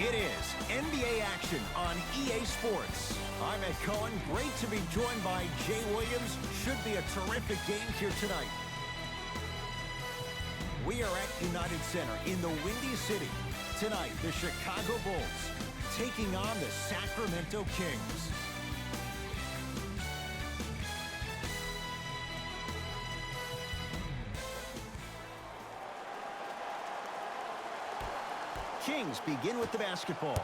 It is NBA action on EA Sports. I'm Ed Cohen. Great to be joined by Jay Williams. Should be a terrific game here tonight. We are at United Center in the Windy City. Tonight, the Chicago Bulls taking on the Sacramento Kings. Kings begin with the basketball.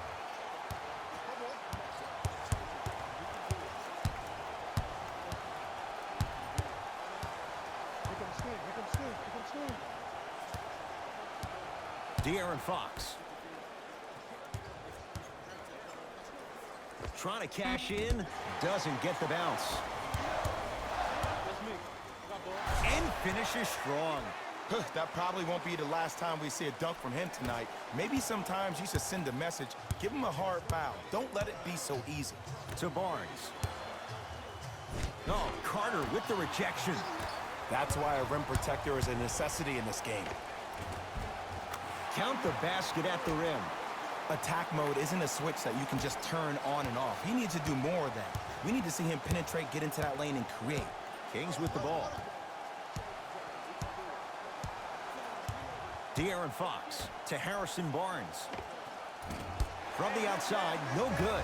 De'Aaron Fox. Trying to cash in, doesn't get the bounce. And finishes strong. That probably won't be the last time we see a dunk from him tonight. Maybe sometimes you should send a message. Give him a hard foul. Don't let it be so easy. To Barnes. Oh, Carter with the rejection. That's why a rim protector is a necessity in this game. Count the basket at the rim. Attack mode isn't a switch that you can just turn on and off. He needs to do more of that. We need to see him penetrate, get into that lane, and create. Kings with the ball. De'Aaron Fox to Harrison Barnes. From the outside, no good.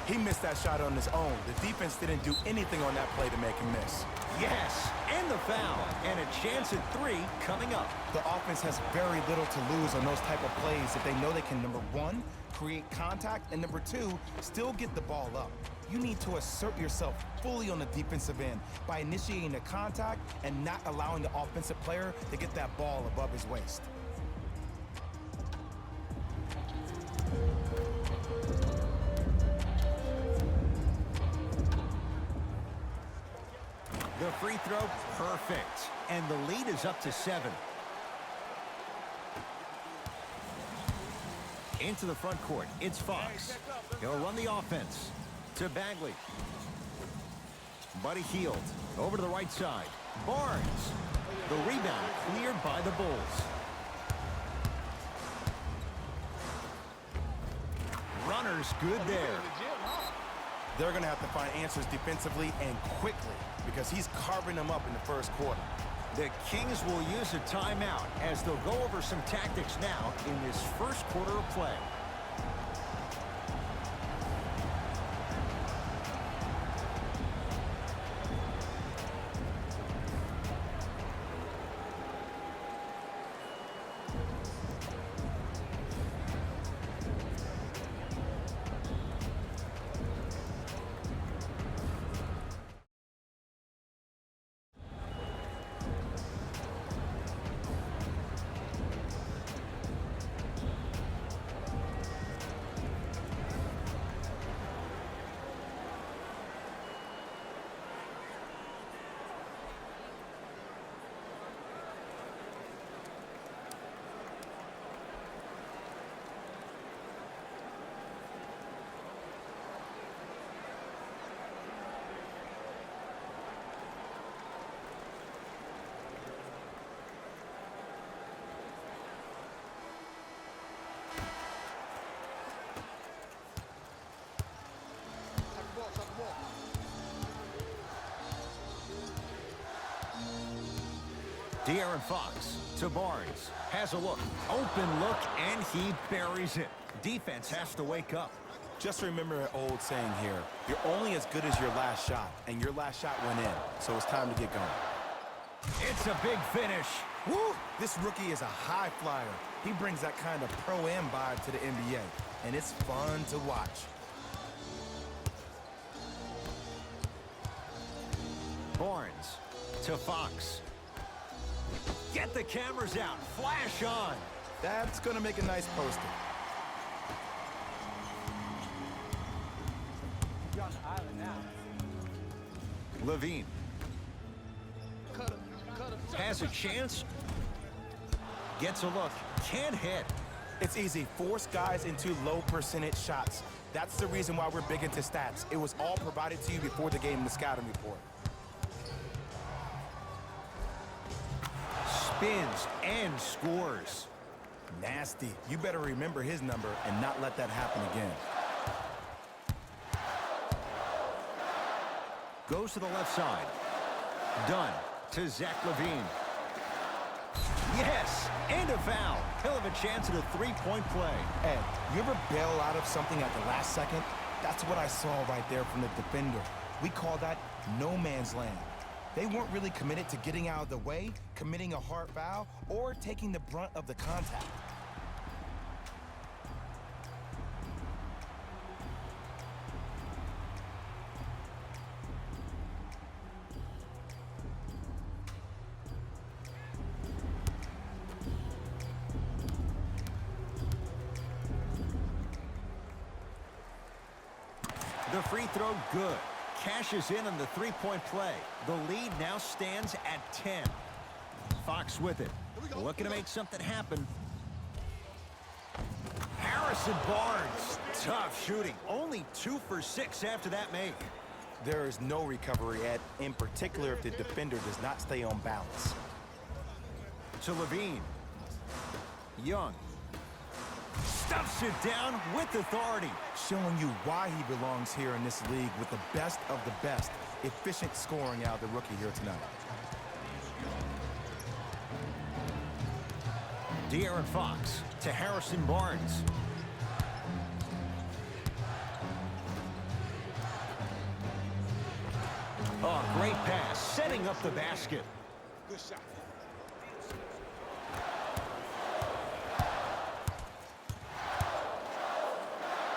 He missed that shot on his own. The defense didn't do anything on that play to make him miss. Yes, and the foul. And a chance at three coming up. The offense has very little to lose on those type of plays if they know they can, number one, create contact, and number two, still get the ball up. You need to assert yourself fully on the defensive end by initiating the contact and not allowing the offensive player to get that ball above his waist. The free throw, perfect. And the lead is up to 7. Into the front court, it's Fox. He'll run the offense to Bagley. Buddy Hield over to the right side. Barnes. The rebound cleared by the Bulls. Runner's good there. They're going to have to find answers defensively and quickly because he's carving them up in the first quarter. The Kings will use a timeout as they'll go over some tactics now in this first quarter of play. De'Aaron Fox to Barnes. Has a look. Open look, and he buries it. Defense has to wake up. Just remember an old saying here. You're only as good as your last shot, and your last shot went in, so it's time to get going. It's a big finish. Woo! This rookie is a high flyer. He brings that kind of pro-am vibe to the NBA, and it's fun to watch. Barnes to Fox. Get the cameras out. Flash on. That's going to make a nice poster. You're on the island now. Levine. Has a chance. Gets a look. Can't hit. It's easy. Force guys into low percentage shots. That's the reason why we're big into stats. It was all provided to you before the game in the scouting report. Spins and scores. Nasty. You better remember his number and not let that happen again. Goes to the left side. Dunn to Zach LaVine. Yes, and a foul. He'll have a chance at a three-point play. Ed, you ever bail out of something at the last second? That's what I saw right there from the defender. We call that no man's land. They weren't really committed to getting out of the way, committing a hard foul, or taking the brunt of the contact. The free throw, good. Cashes in on the three-point play. The lead now stands at 10. Fox with it. Looking to make something happen. Harrison Barnes. Tough shooting. Only 2 for 6 after that make. There is no recovery, Ed, in particular if the defender does not stay on balance. To LaVine. Young. Stuffs it down with authority. Showing you why he belongs here in this league with the best of the best. Efficient scoring out of the rookie here tonight. De'Aaron Fox to Harrison Barnes. Oh, great pass, setting up the basket. Good shot.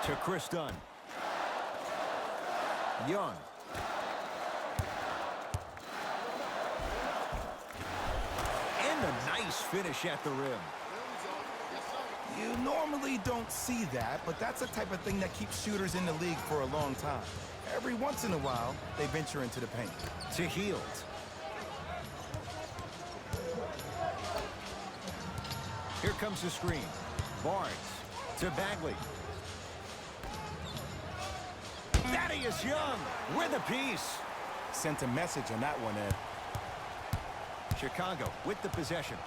To Chris Dunn. Young. And a nice finish at the rim. You normally don't see that, but that's the type of thing that keeps shooters in the league for a long time. Every once in a while, they venture into the paint. To Hield. Here comes the screen. Barnes to Bagley. Thaddeus Young with a piece. Sent a message on that one, Ed. Chicago with the possession.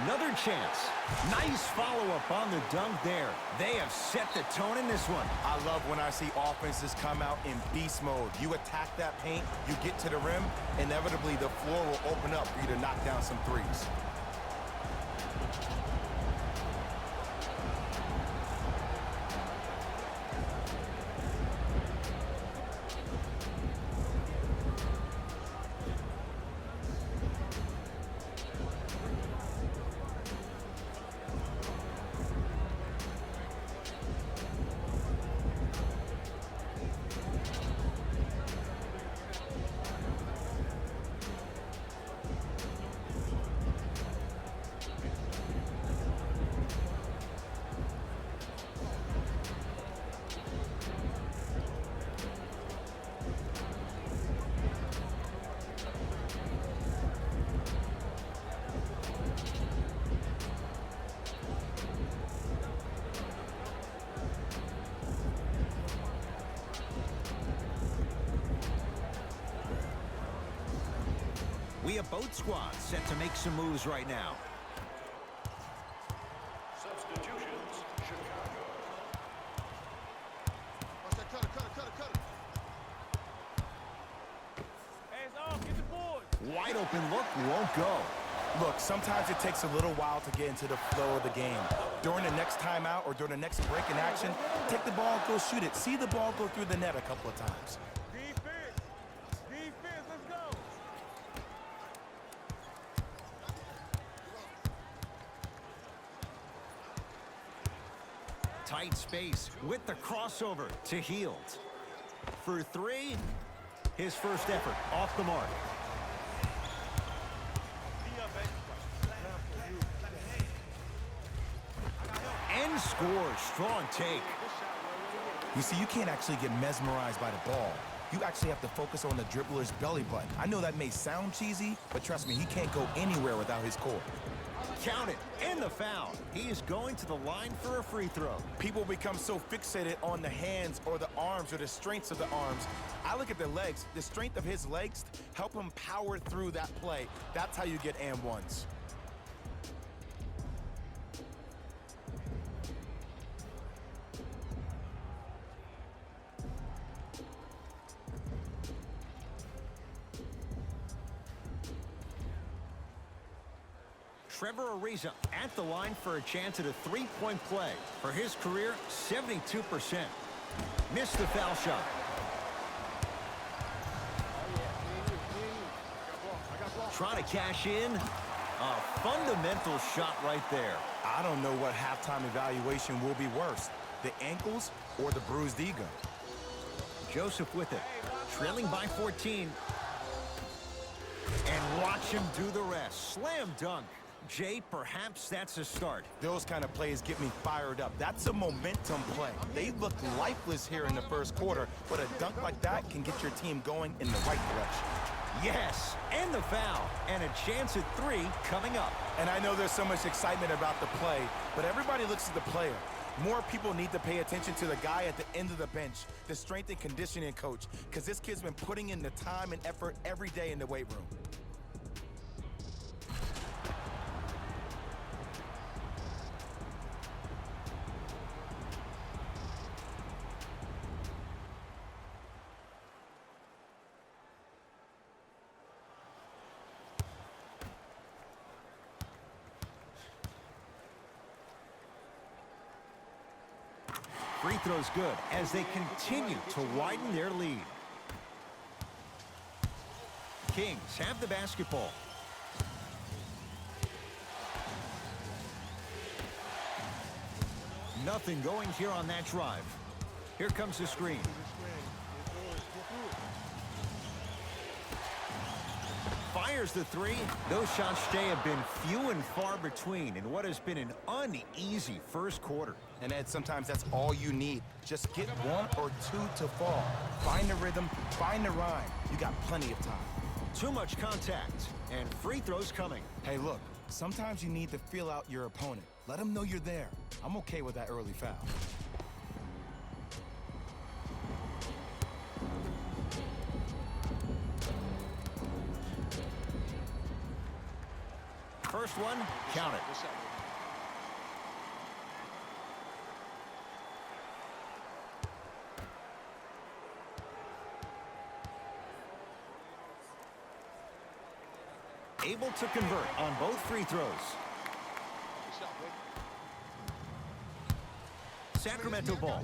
Another chance. Nice follow-up on the dunk there. They have set the tone in this one. I love when I see offenses come out in beast mode. You attack that paint, you get to the rim, inevitably the floor will open up for you to knock down some threes. We have both squads set to make some moves right now. Substitutions, Chicago. Watch that cutter. Hands off, get the board. Wide open look, won't go. Look, sometimes it takes a little while to get into the flow of the game. During the next timeout or during the next break in action, take the ball, go shoot it. See the ball go through the net a couple of times. Defense, let's go. Tight space with the crossover to Hield. For three, his first effort off the mark. And scores. Strong take. You see, you can't actually get mesmerized by the ball. You actually have to focus on the dribbler's belly button. I know that may sound cheesy, but trust me, he can't go anywhere without his core. Count it, and the foul. He is going to the line for a free throw. People become so fixated on the hands or the arms or the strengths of the arms. I look at the legs. The strength of his legs help him power through that play. That's how you get and ones. Trevor Ariza at the line for a chance at a three-point play. For his career, 72%. Missed the foul shot. Trying to cash in. A fundamental shot right there. I don't know what halftime evaluation will be worse, the ankles or the bruised ego. Joseph with it. Trailing by 14. And watch him do the rest. Slam dunk. Jay, perhaps that's a start. Those kind of plays get me fired up. That's a momentum play. They looked lifeless here in the first quarter, but a dunk like that can get your team going in the right direction. Yes, and the foul, and a chance at three coming up. And I know there's so much excitement about the play, but everybody looks at the player. More people need to pay attention to the guy at the end of the bench, the strength and conditioning coach, because this kid's been putting in the time and effort every day in the weight room. Free throw's good as they continue to widen their lead. Kings have the basketball. Nothing going here on that drive. Here comes the screen. Fires the three. Those shots today have been few and far between in what has been an uneasy first quarter. And Ed, sometimes that's all you need. Just get one or two to fall. Find the rhythm, find the rhyme. You got plenty of time. Too much contact, and free throws coming. Hey, look, sometimes you need to feel out your opponent. Let them know you're there. I'm okay with that early foul. First one, count it. Able to convert on both free throws. Sacramento ball.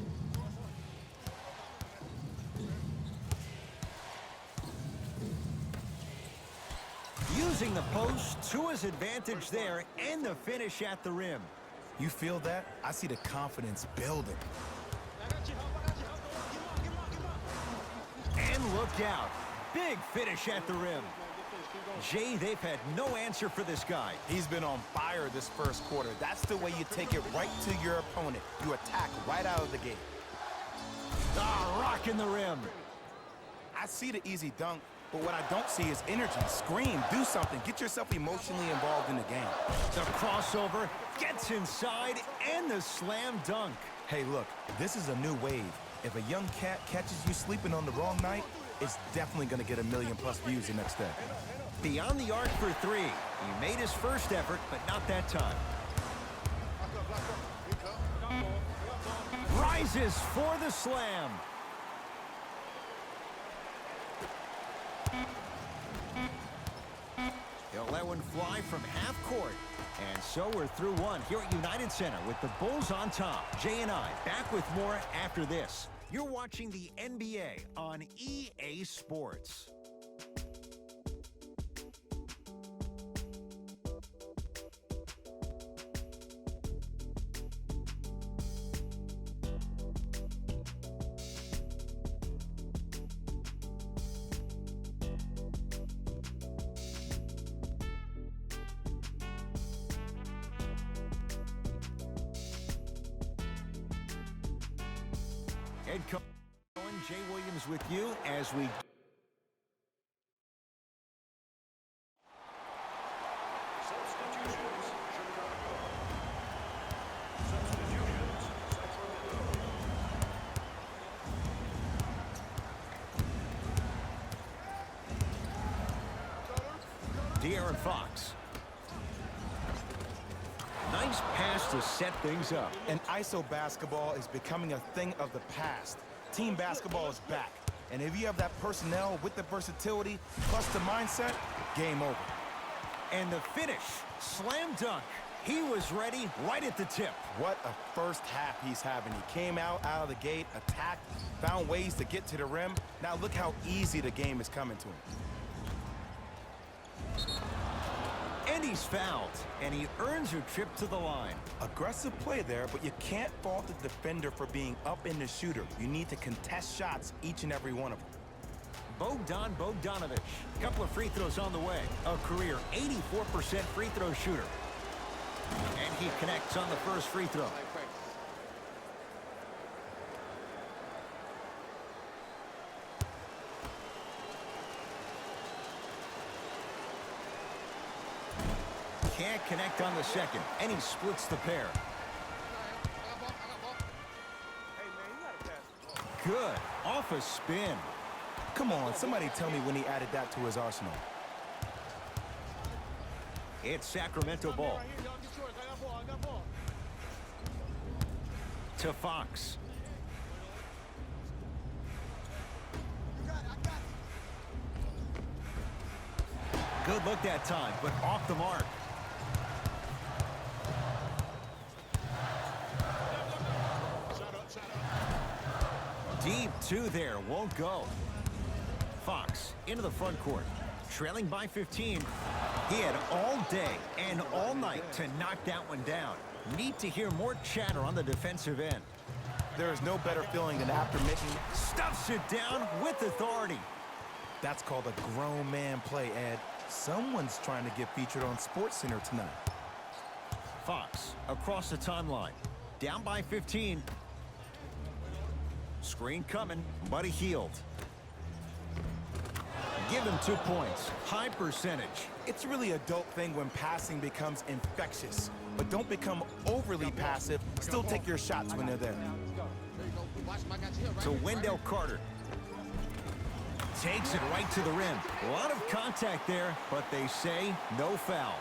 Using the post to his advantage there, and the finish at the rim. You feel that? I see the confidence building. And look out. Big finish at the rim. Jay, they've had no answer for this guy. He's been on fire this first quarter. That's the way you take it right to your opponent. You attack right out of the gate. Ah, rocking the rim. I see the easy dunk, but what I don't see is energy. Scream, do something. Get yourself emotionally involved in the game. The crossover gets inside, and the slam dunk. Hey, look, this is a new wave. If a young cat catches you sleeping on the wrong night, it's definitely going to get 1 million+ views the next day. Beyond the arc for three. He made his first effort, but not that time. Rises for the slam. He'll let one fly from half court. And so we're through one here at United Center with the Bulls on top. Jay and I back with more after this. You're watching the NBA on EA Sports. Head coach Jay Williams with you as we Substitutions De'Aaron Fox. Nice pass to set things up. And ISO basketball is becoming a thing of the past. Team basketball is back. And if you have that personnel with the versatility plus the mindset, game over. And the finish, slam dunk. He was ready right at the tip. What a first half he's having. He came out of the gate, attacked, found ways to get to the rim. Now look how easy the game is coming to him. And he's fouled, and he earns a trip to the line. Aggressive play there, but you can't fault the defender for being up in the shooter. You need to contest shots, each and every one of them. Bogdan Bogdanovic. Couple of free throws on the way. A career 84% free throw shooter. And he connects on the first free throw. Can't connect on the second, and he splits the pair. Hey, man, you gotta pass the ball. Good. Off a spin. Come on, somebody tell me when he added that to his arsenal. It's Sacramento ball. Right here, y'all get yours. I got ball. I got ball. To Fox. You got it. I got it. Good look that time, but off the mark. Shut up, shut up. Deep two there, won't go. Fox into the front court. Trailing by 15. He had all day and all night to knock that one down. Need to hear more chatter on the defensive end. There is no better feeling than after making... Stuffs it down with authority. That's called a grown man play, Ed. Someone's trying to get featured on SportsCenter tonight. Fox across the timeline. Down by 15. Screen coming, but he healed. Give him 2 points. High percentage. It's really a dope thing when passing becomes infectious. But don't become overly passive. Still take your shots when they're there. There you go. Watch him. I got you here, right To here, right Wendell here. Carter. Takes it right to the rim. A lot of contact there, but they say no foul.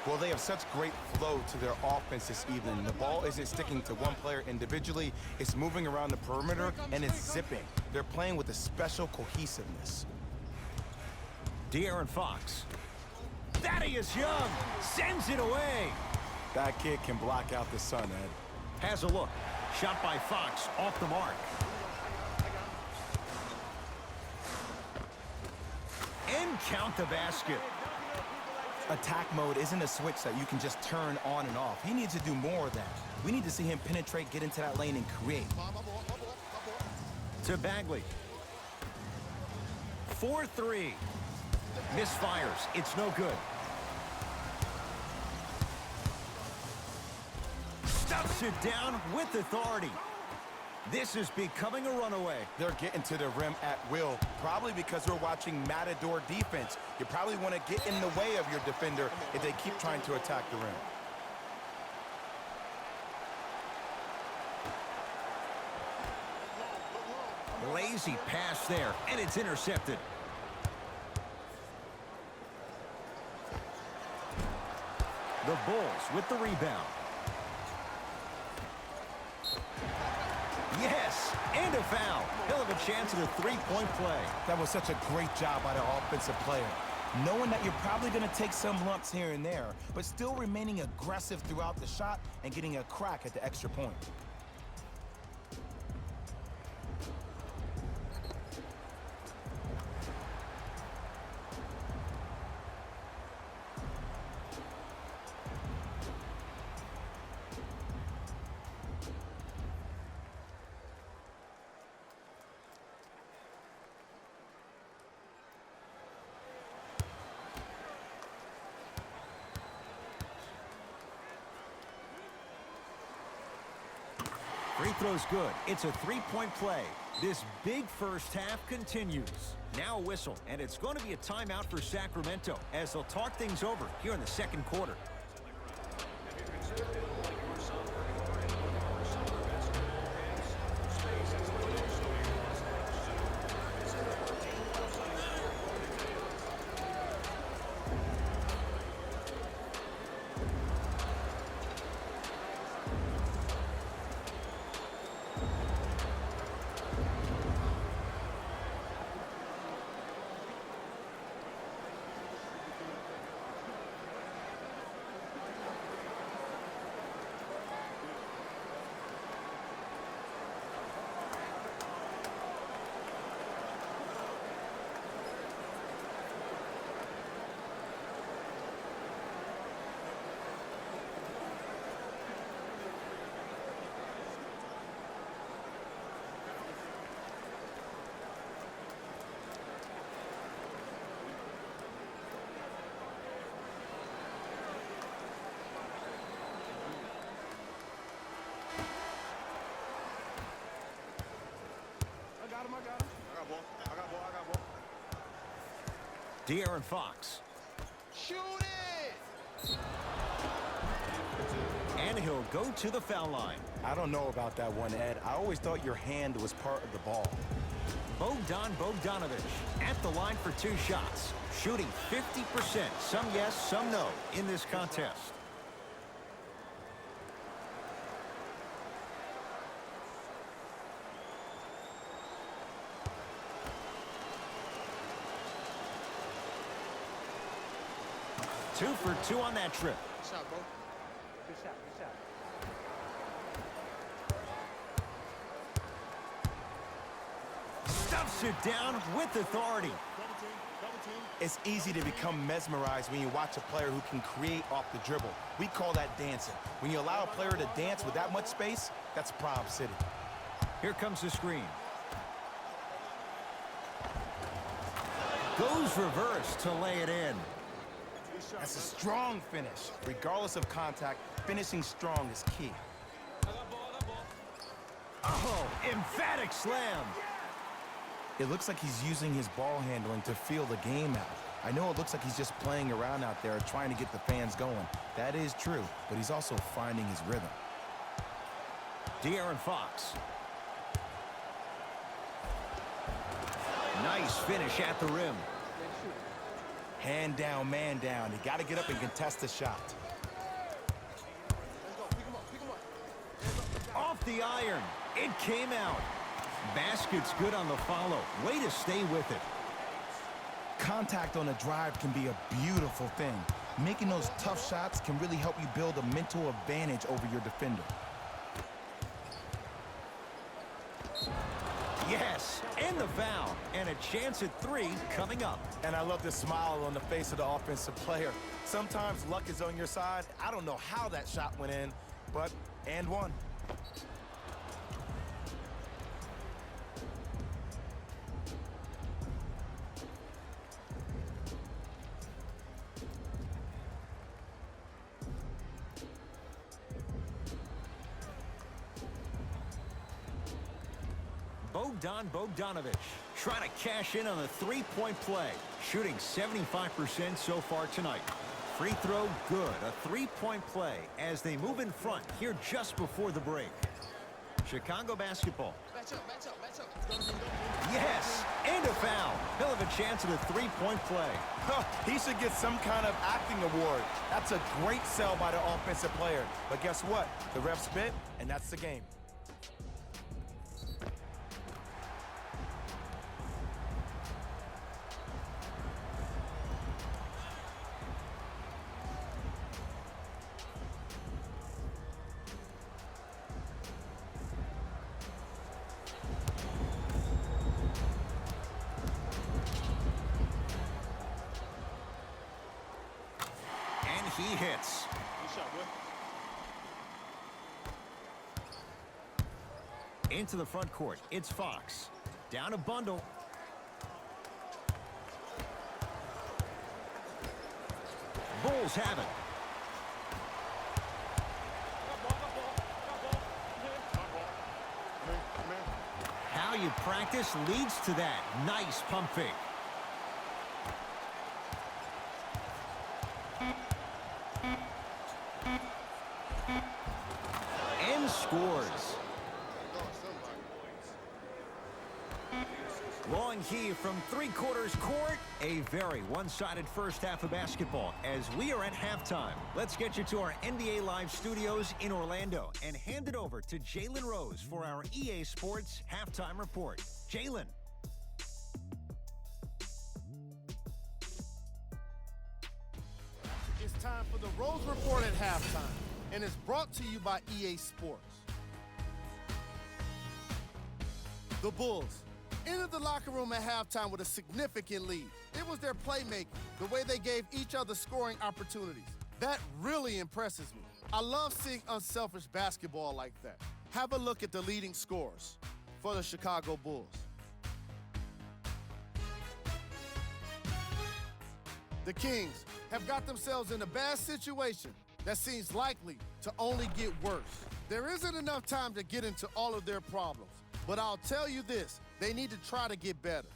Well, they have such great flow to their offense this evening. The ball isn't sticking to one player individually. It's moving around the perimeter, and it's zipping. They're playing with a special cohesiveness. De'Aaron Fox. Thaddeus Young sends it away. That kid can block out the sun, Ed. Has a look. Shot by Fox off the mark. And count the basket. Attack mode isn't a switch that you can just turn on and off. He needs to do more of that. We need to see him penetrate, get into that lane, and create. My ball, my ball, my ball. To Bagley. 4-3. Misfires. It's no good. Stuffs it down with authority. This is becoming a runaway. They're getting to the rim at will, probably because we're watching Matador defense. You probably want to get in the way of your defender if they keep trying to attack the rim. Lazy pass there, and it's intercepted. The Bulls with the rebound. Yes, and a foul. He'll have a chance at a three-point play. That was such a great job by the offensive player. Knowing that you're probably going to take some lumps here and there, but still remaining aggressive throughout the shot and getting a crack at the extra point. Free throw's good. It's a three-point play. This big first half continues. Now a whistle, and it's going to be a timeout for Sacramento as they'll talk things over here in the second quarter. De'Aaron Fox. Shoot it! And he'll go to the foul line. I don't know about that one, Ed. I always thought your hand was part of the ball. Bogdan Bogdanović at the line for 2 shots, shooting 50%. Some yes, some no in this contest. Two for 2 on that trip. Good shot, bro. Good shot, good shot. Stuffs it down with authority. Double team, double team. It's easy to become mesmerized when you watch a player who can create off the dribble. We call that dancing. When you allow a player to dance with that much space, that's Prob City. Here comes the screen. Goes reverse to lay it in. That's a strong finish. Regardless of contact, finishing strong is key. Oh, emphatic slam. It looks like he's using his ball handling to feel the game out. I know it looks like he's just playing around out there trying to get the fans going. That is true, but he's also finding his rhythm. De'Aaron Fox. Nice finish at the rim. Hand down, man down. You got to get up and contest the shot. Let's go. Pick him up, pick him up. Off the iron. It came out. Basket's good on the follow. Way to stay with it. Contact on a drive can be a beautiful thing. Making those tough shots can really help you build a mental advantage over your defender. Yes, and the foul. And a chance at 3 coming up. And I love the smile on the face of the offensive player. Sometimes luck is on your side. I don't know how that shot went in, but and one. Bogdan Bogdanović trying to cash in on the 3-point play. Shooting 75% so far tonight. Free throw good. A 3-point play as they move in front here just before the break. Chicago basketball. Match up, match up, match up. Double team, double team. Yes, and a foul. He'll have a chance at a 3-point play. He should get some kind of acting award. That's a great sell by the offensive player. But guess what? The ref spit, and that's the game. He hits. Good shot, boy. Into the front court. It's Fox. Down a bundle. Bulls have it. How you practice leads to that. Nice pump fake. And scores. Long heave from 3/4 court. A very one-sided first half of basketball as we are at halftime. Let's get you to our NBA Live studios in Orlando and hand it over to Jalen Rose for our EA Sports Halftime Report. Jalen. It's time for the Rose Report at halftime, and it's brought to you by EA Sports. The Bulls entered the locker room at halftime with a significant lead. It was their playmaking, the way they gave each other scoring opportunities. That really impresses me. I love seeing unselfish basketball like that. Have a look at the leading scorers for the Chicago Bulls. The Kings have got themselves in a bad situation that seems likely to only get worse. There isn't enough time to get into all of their problems, but I'll tell you this, they need to try to get better.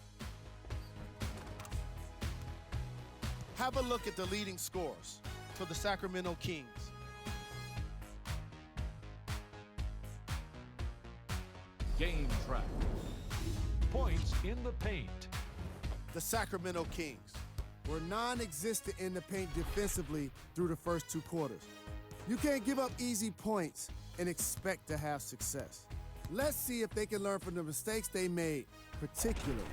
Have a look at the leading scorers for the Sacramento Kings. Game track. Points in the paint. The Sacramento Kings were non-existent in the paint defensively through the first 2 quarters. You can't give up easy points and expect to have success. Let's see if they can learn from the mistakes they made, particularly.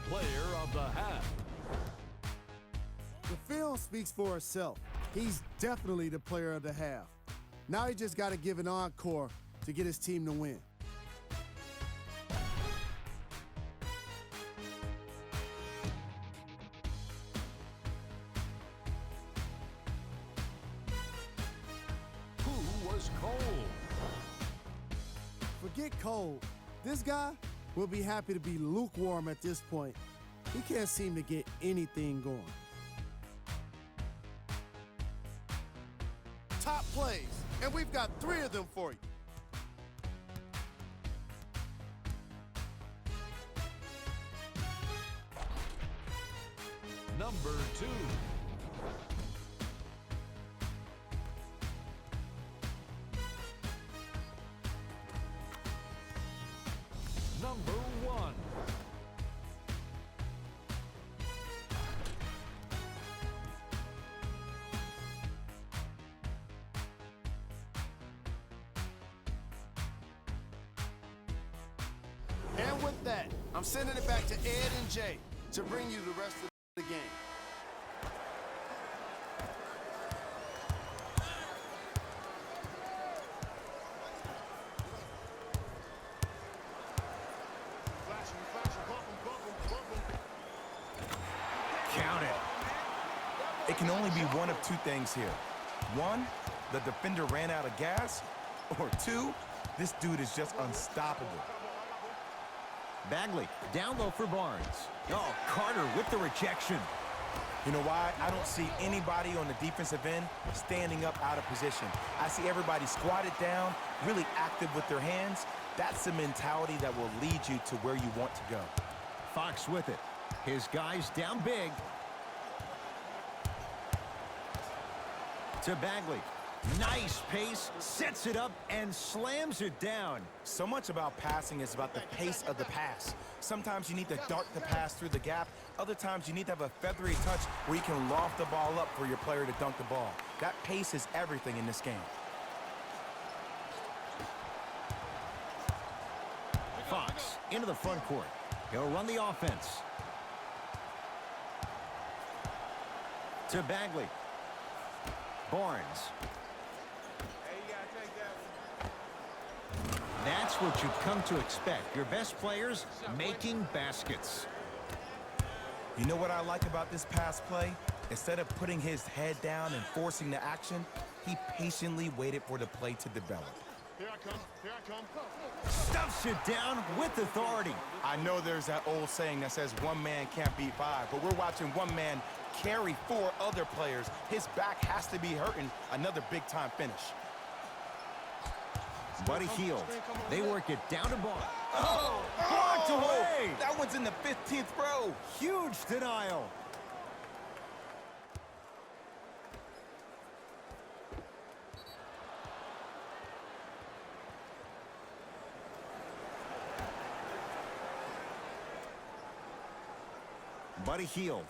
Player of the half. The film speaks for itself. He's definitely the player of the half. Now he just got to give an encore to get his team to win. Who was cold? Forget cold. This guy will be happy to be lukewarm at this point. He can't seem to get anything going. Top plays, and we've got 3 of them for you. Number 2. Number 1. And with that, I'm sending it back to Ed and Jay to bring you the rest of the game. Count it. It can only be one of 2 things here. 1, the defender ran out of gas, or 2, this dude is just unstoppable. Bagley down low for Barnes. Oh, Carter with the rejection. You know why? I don't see anybody on the defensive end standing up out of position. I see everybody squatted down, really active with their hands. That's the mentality that will lead you to where you want to go. Fox with it. His guys down big. To Bagley. Nice pace, sets it up, and slams it down. So much about passing is about the pace of the pass. Sometimes you need to dart the pass through the gap. Other times you need to have a feathery touch where you can loft the ball up for your player to dunk the ball. That pace is everything in this game. Fox into the front court. He'll run the offense. To Bagley. Barnes. That's what you've come to expect. Your best players making baskets. You know what I like about this pass play? Instead of putting his head down and forcing the action, he patiently waited for the play to develop. Here I come. Here I come. Stuffs it down with authority. I know there's that old saying that says 1 man can't beat 5, but we're watching 1 man carry 4 other players. His back has to be hurting. Another big-time finish. Buddy Hield. They work it down to Barnes. Oh! Blocked away! That one's in the 15th row. Huge denial. Buddy Hield.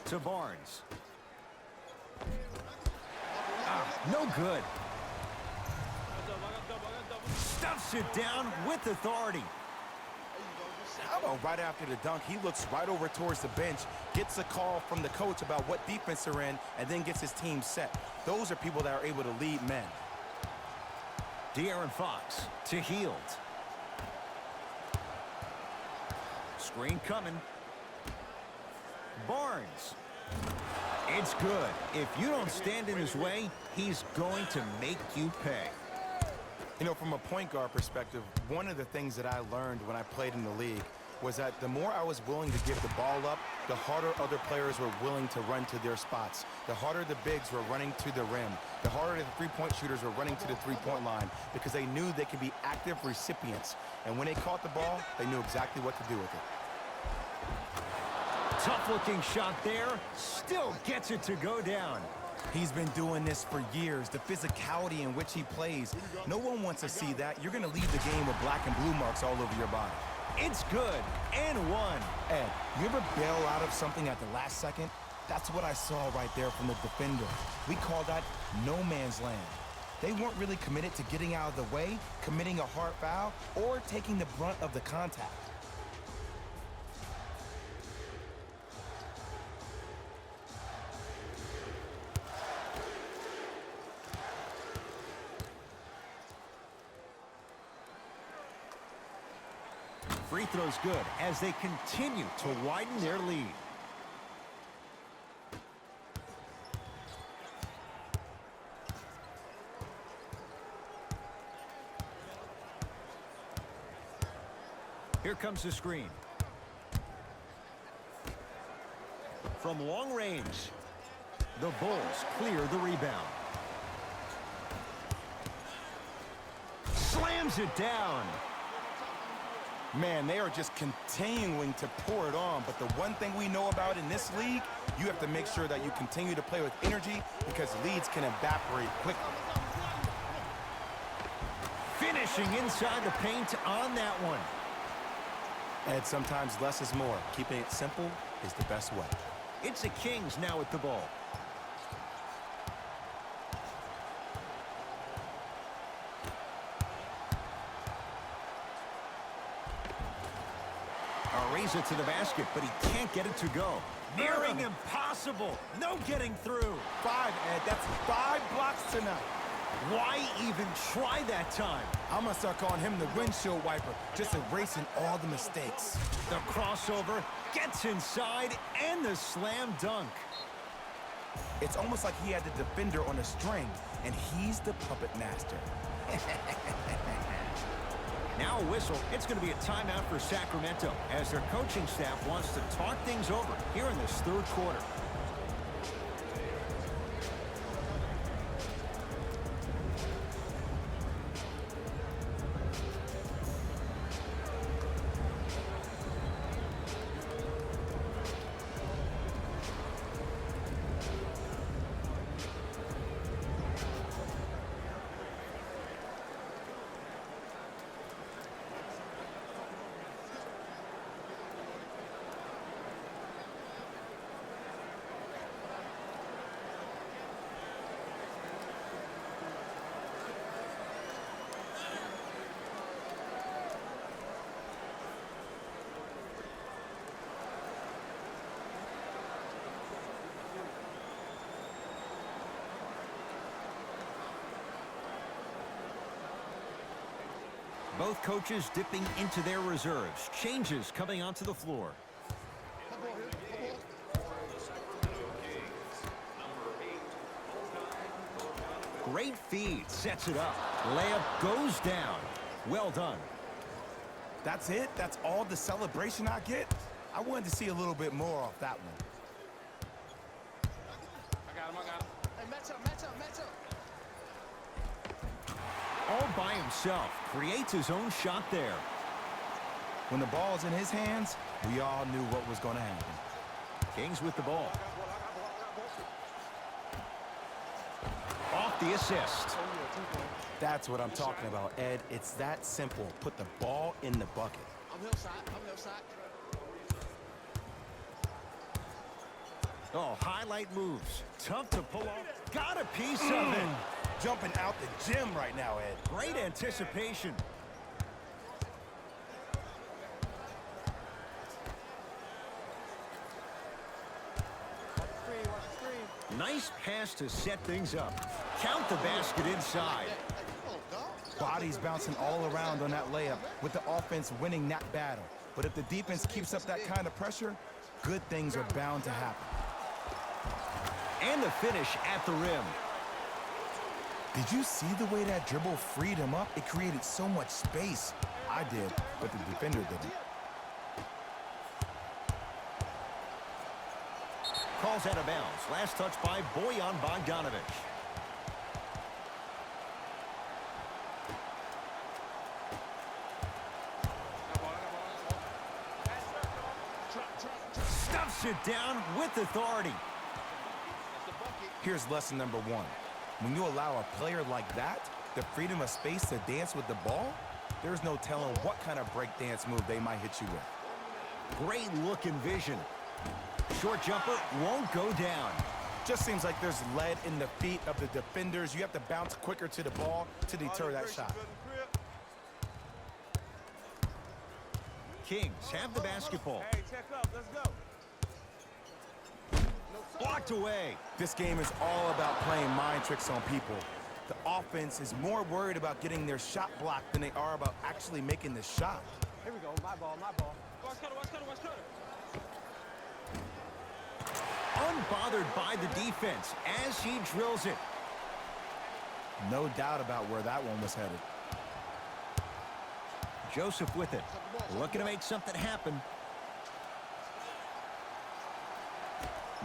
To Barnes. No good. Stuffs it down with authority. How about right after the dunk, he looks right over towards the bench, gets a call from the coach about what defense they're in, and then gets his team set. Those are people that are able to lead men. De'Aaron Fox to Hield. Screen coming. Barnes. It's good. If you don't stand in his way, he's going to make you pay. You know, from a point guard perspective, one of the things that I learned when I played in the league was that the more I was willing to give the ball up, the harder other players were willing to run to their spots. The harder the bigs were running to the rim. The harder the three-point shooters were running to the three-point line because they knew they could be active recipients. And when they caught the ball, they knew exactly what to do with it. Tough-looking shot there. Still gets it to go down. He's been doing this for years, the physicality in which he plays. No one wants to see that. You're going to leave the game with black and blue marks all over your body. It's good, and one. Ed, you ever bail out of something at the last second? That's what I saw right there from the defender. We call that no man's land. They weren't really committed to getting out of the way, committing a hard foul, or taking the brunt of the contact. Free throw's good as they continue to widen their lead. Here comes the screen. From long range, the Bulls clear the rebound. Slams it down. Man, they are just continuing to pour it on. But the one thing we know about in this league, you have to make sure that you continue to play with energy because leads can evaporate quickly. Finishing inside the paint on that one. Ed, sometimes less is more. Keeping it simple is the best way. It's the Kings now with the ball. Raise it to the basket, but he can't get it to go. Nearing impossible. No getting through. 5, Ed. That's 5 blocks tonight. Why even try that time? I'm going to start calling him the windshield wiper, just erasing all the mistakes. The crossover gets inside and the slam dunk. It's almost like he had the defender on a string, and he's the puppet master. Now a whistle. It's going to be a timeout for Sacramento as their coaching staff wants to talk things over here in this third quarter. Both coaches dipping into their reserves. Changes coming onto the floor. Great feed. Sets it up. Layup goes down. Well done. That's it? That's all the celebration I get? I wanted to see a little bit more off that one. I got him. Hey, Meto. All by himself. Creates his own shot there. When the ball's in his hands, we all knew what was going to happen. Kings with the ball. Off the assist. That's what I'm talking about, Ed. It's that simple. Put the ball in the bucket. I'm hillside. Oh, highlight moves. Tough to pull off. Got a piece of it. Jumping out the gym right now, Ed. Great anticipation. Nice pass to set things up. Count the basket inside. Bodies bouncing all around on that layup with the offense winning that battle. But if the defense keeps up that kind of pressure, good things are bound to happen. And the finish at the rim. Did you see the way that dribble freed him up? It created so much space. I did, but the defender didn't. ball's out of bounds. Last touch by Bojan Bogdanovic. Stuffs it down with authority. Here's lesson number one. When you allow a player like that the freedom of space to dance with the ball, there's no telling what kind of breakdance move they might hit you with. Great look and vision. Short jumper won't go down. Just seems like there's lead in the feet of the defenders. You have to bounce quicker to the ball to deter that shot. Kings have the basketball. Hey, check up. Let's go. Blocked away. This game is all about playing mind tricks on people. The offense is more worried about getting their shot blocked than they are about actually making the shot. Here we go. My ball, my ball. Watch cutter, watch cutter, watch cutter. Unbothered by the defense as he drills it. No doubt about where that one was headed. Joseph with it. Looking to make something happen.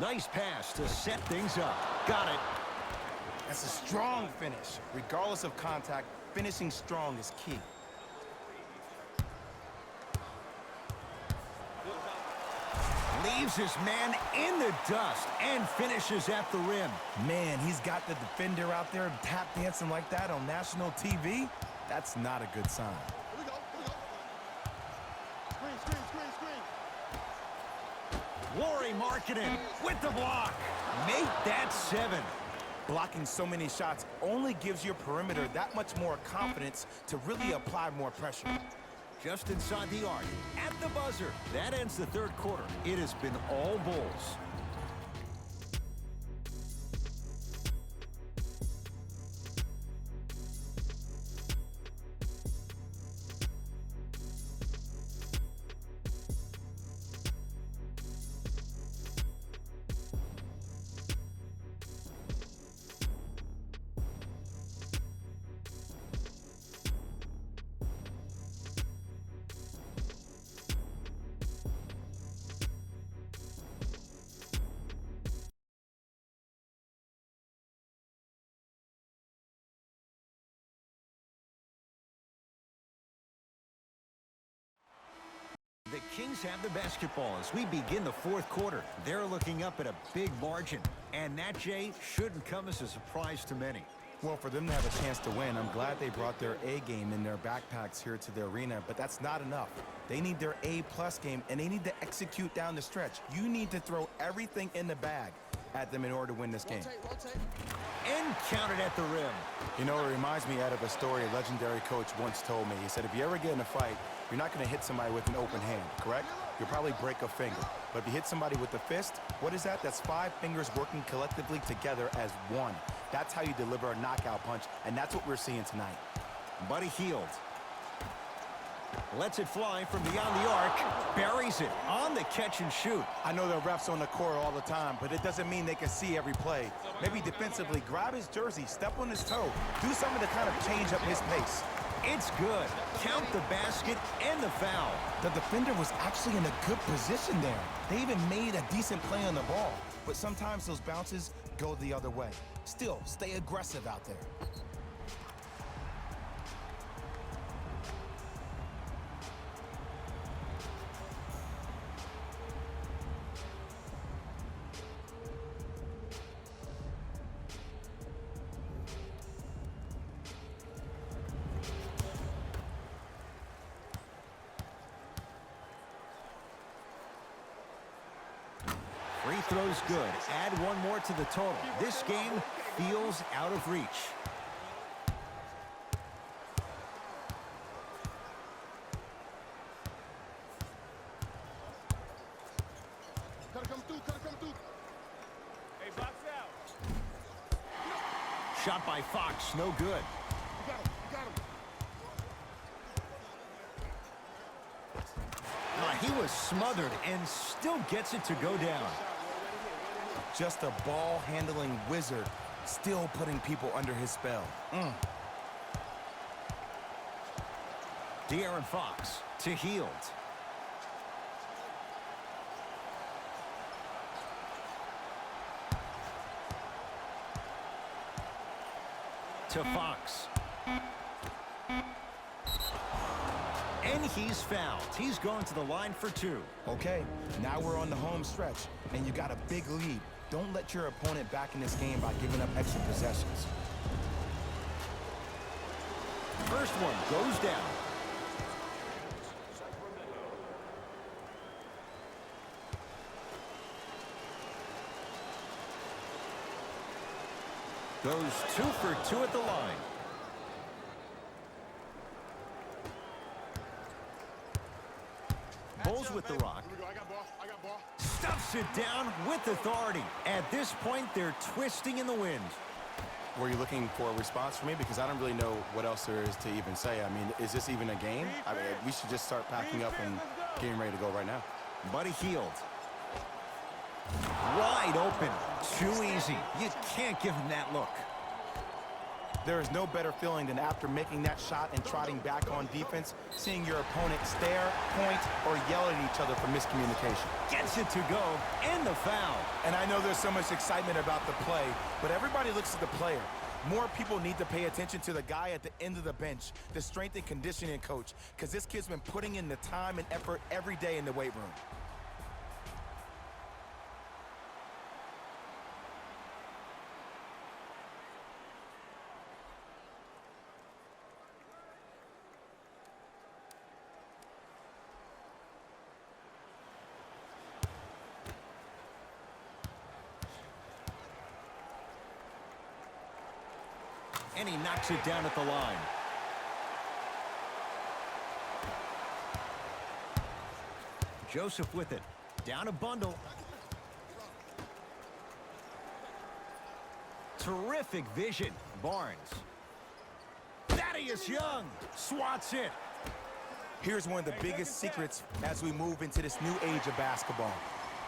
Nice pass to set things up. Got it. That's a strong finish. Regardless of contact, finishing strong is key. Leaves his man in the dust and finishes at the rim. Man, he's got the defender out there tap dancing like that on national TV. That's not a good sign. Here we go. Screen, screen, screen. Laurie Markkinen with the block. Make that 7. Blocking so many shots only gives your perimeter that much more confidence to really apply more pressure. Just inside the arc, at the buzzer. That ends the third quarter. It has been all Bulls. The Kings have the basketball as we begin the fourth quarter. They're looking up at a big margin. And that, Jay, shouldn't come as a surprise to many. Well, for them to have a chance to win, I'm glad they brought their A game in their backpacks here to the arena, but that's not enough. They need their A-plus game, and they need to execute down the stretch. You need to throw everything in the bag at them in order to win this game. And counted at the rim. You know, it reminds me out of a story a legendary coach once told me. He said, if you ever get in a fight, you're not going to hit somebody with an open hand, correct? You'll probably break a finger. But if you hit somebody with a fist, what is that? That's 5 fingers working collectively together as one. That's how you deliver a knockout punch, and that's what we're seeing tonight. Buddy Hield. Lets it fly from beyond the arc. Buries it on the catch and shoot. I know there are refs on the court all the time, but it doesn't mean they can see every play. Maybe defensively, grab his jersey, step on his toe, do something to kind of change up his pace. It's good. Count the basket and the foul. The defender was actually in a good position there. They even made a decent play on the ball, but sometimes those bounces go the other way. Still, stay aggressive out there. Free throw's good. Add one more to the total. This game feels out of reach. Gotta come through, gotta come through. Hey, box out. Shot by Fox, no good. You got him, you got him. He was smothered and still gets it to go down. Just a ball-handling wizard, still putting people under his spell. De'Aaron Fox to Hield. to Fox. And he's fouled. He's going to the line for 2. Okay, now we're on the home stretch, and you got a big lead. Don't let your opponent back in this game by giving up extra possessions. First one goes down. Goes 2 for 2 at the line. Bulls with the rock. Here we go. I got ball. I got ball. Stuffs it down with authority. At this point, they're twisting in the wind. Were you looking for a response from me? Because I don't really know what else there is to even say. I mean, is this even a game? I mean, we should just start packing up and getting ready to go right now. Buddy Hield. Wide open. Too easy. You can't give him that look. There is no better feeling than after making that shot and trotting back on defense, seeing your opponent stare, point, or yell at each other for miscommunication. Gets it to go, and the foul. And I know there's so much excitement about the play, but everybody looks at the player. More people need to pay attention to the guy at the end of the bench, the strength and conditioning coach, because this kid's been putting in the time and effort every day in the weight room. And he knocks it down at the line. Joseph with it. Down a bundle. Terrific vision. Barnes. Thaddeus Young swats it. Here's one of the biggest secrets as we move into this new age of basketball,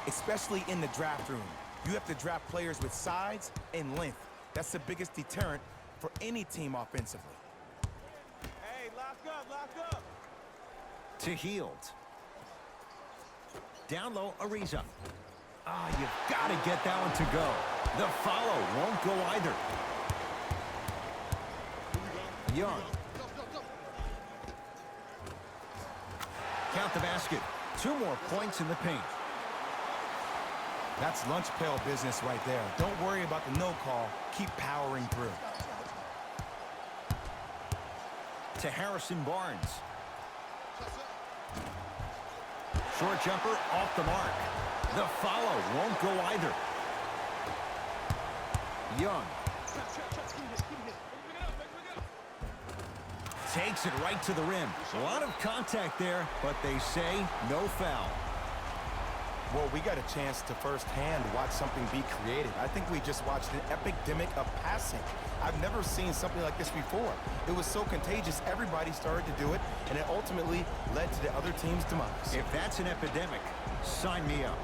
especially in the draft room. You have to draft players with size and length. That's the biggest deterrent for any team offensively. Hey, lock up. To Hield. Down low, Ariza. You've got to get that one to go. The follow won't go either. Young. Count the basket. 2 more points in the paint. That's lunch pail business right there. Don't worry about the no call. Keep powering through. To Harrison Barnes. Short jumper off the mark. The follow won't go either. Young. Takes it right to the rim. A lot of contact there, but they say no foul. Well, we got a chance to firsthand watch something be created. I think we just watched an epidemic of passing. I've never seen something like this before. It was so contagious, everybody started to do it, and it ultimately led to the other team's demise. If that's an epidemic, sign me up.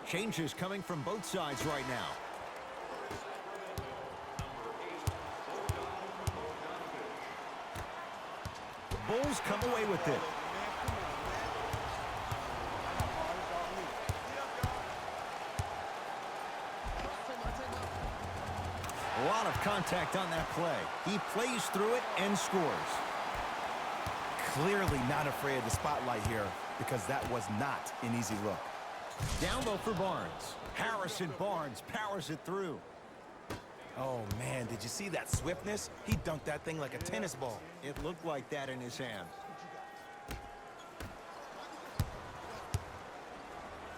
Changes coming from both sides right now. The Bulls come away with it. A lot of contact on that play. He plays through it and scores. Clearly not afraid of the spotlight here, because that was not an easy look. Down low for Barnes. Harrison Barnes powers it through. Oh, man, did you see that swiftness? He dunked that thing like a tennis ball. It looked like that in his hand.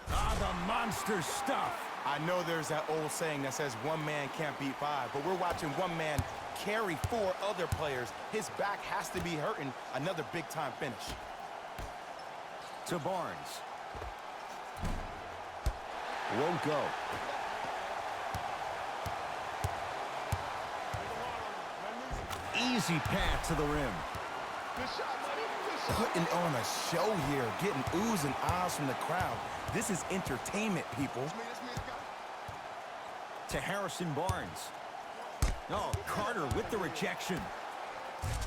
The monster stuff. I know there's that old saying that says one man can't beat five, but we're watching one man carry four other players. His back has to be hurting. Another big-time finish. To Barnes. Won't go. Easy path to the rim. Good shot, buddy. Good shot. Putting on a show here, getting oohs and ahs from the crowd. This is entertainment, people. That's me, got it. To Harrison Barnes. Oh, Carter with the rejection.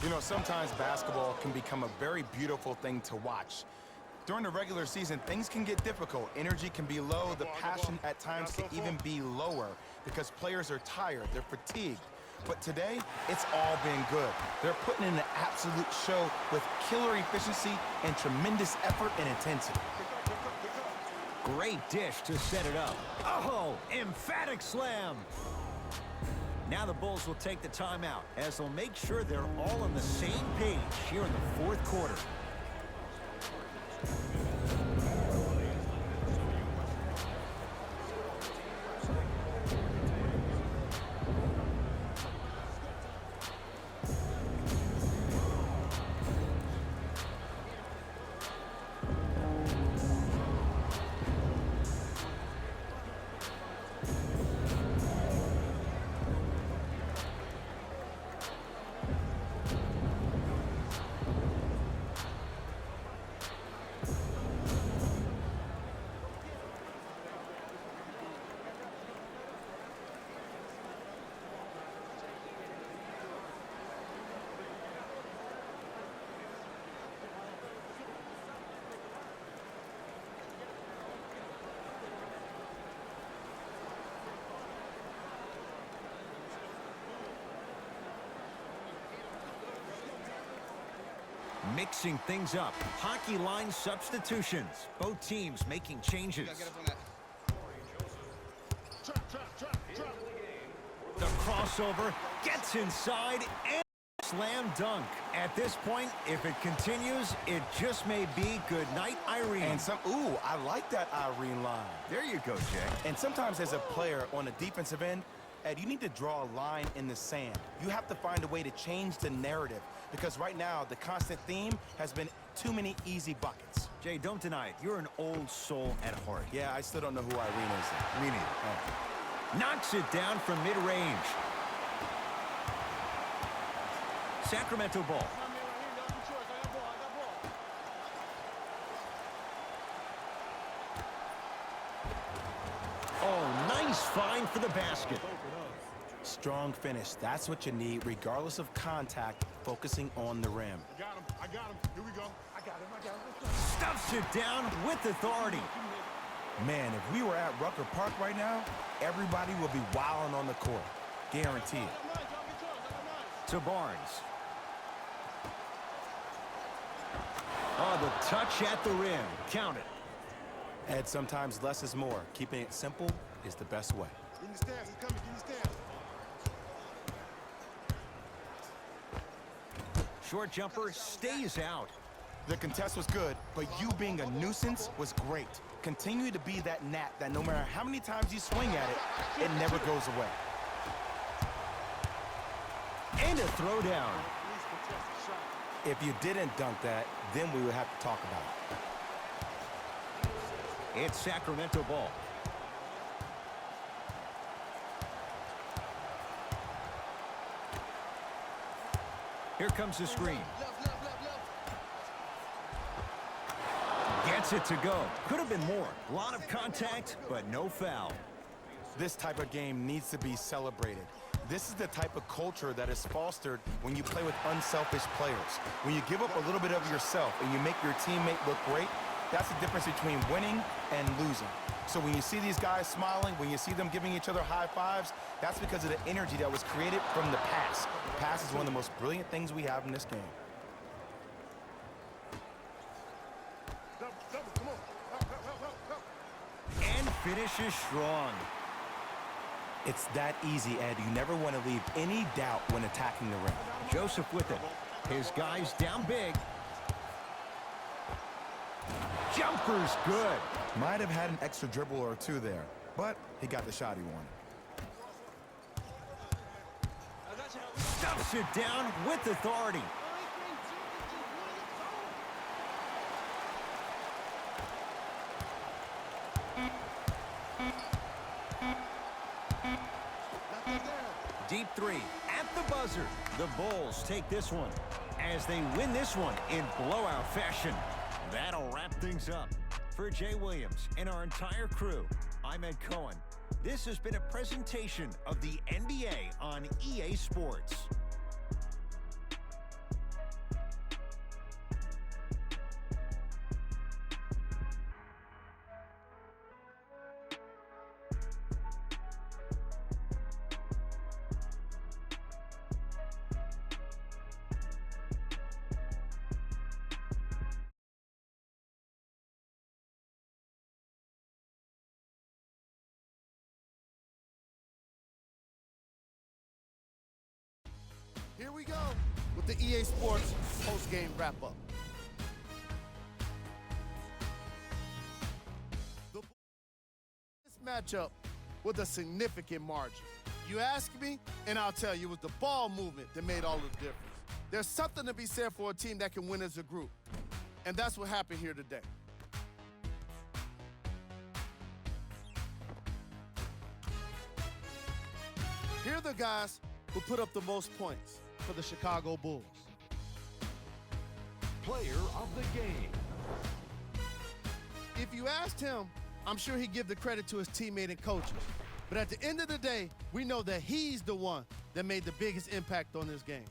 You know, sometimes basketball can become a very beautiful thing to watch. During the regular season, things can get difficult. Energy can be low. The passion at times can even be lower because players are tired. They're fatigued. But today, it's all been good. They're putting in an absolute show with killer efficiency and tremendous effort and intensity. Great dish to set it up. Oh, emphatic slam. Now the Bulls will take the timeout as they'll make sure they're all on the same page here in the fourth quarter. Mixing things up. Hockey line substitutions. Both teams making changes. Trap. The crossover gets inside and slam dunk. At this point, if it continues, it just may be good night, Irene. And I like that Irene line. There you go, Jay. And sometimes as a player on the defensive end, Ed, you need to draw a line in the sand. You have to find a way to change the narrative because right now the constant theme has been too many easy buckets. Jay, don't deny it. You're an old soul at heart. Yeah, I still don't know who Irene is. Me neither. Knocks it down from mid-range. Sacramento ball. Oh, nice find for the basket. Strong finish. That's what you need, regardless of contact, focusing on the rim. I got him. Here we go. I got him. Stuffs it down with authority. Man, if we were at Rucker Park right now, everybody would be wilding on the court. Guaranteed. To Barnes. Oh, the touch at the rim. Count it. Ed, sometimes less is more. Keeping it simple is the best way. In the stands. He's coming. In the stands. Short jumper stays out. The contest was good, but you being a nuisance was great. Continue to be that gnat that no matter how many times you swing at it, it never goes away. And a throwdown. If you didn't dunk that, then we would have to talk about it. It's Sacramento ball. Here comes the screen. Gets it to go. Could have been more. A lot of contact, but no foul. This type of game needs to be celebrated. This is the type of culture that is fostered when you play with unselfish players. When you give up a little bit of yourself and you make your teammate look great, that's the difference between winning and losing. So when you see these guys smiling, when you see them giving each other high fives, that's because of the energy that was created from the pass. The pass is one of the most brilliant things we have in this game. Double, come on. Help. And finishes strong. It's that easy, Ed. You never want to leave any doubt when attacking the rim. Joseph with it. His guys down big. Jumper's good. Might have had an extra dribble or two there. but he got the shot he wanted. Stuffs it down with authority. Deep three at the buzzer. The Bulls take this one as they win this one in blowout fashion. That'll wrap things up. For Jay Williams and our entire crew, I'm Ed Cohen. This has been a presentation of the NBA on EA Sports. Here we go with the EA Sports post-game wrap-up. This matchup with a significant margin. You ask me, and I'll tell you, it was the ball movement that made all the difference. There's something to be said for a team that can win as a group, and that's what happened here today. Here are the guys who put up the most points for the Chicago Bulls. Player of the game. If you asked him, I'm sure he'd give the credit to his teammate and coaches. But at the end of the day, we know that he's the one that made the biggest impact on this game.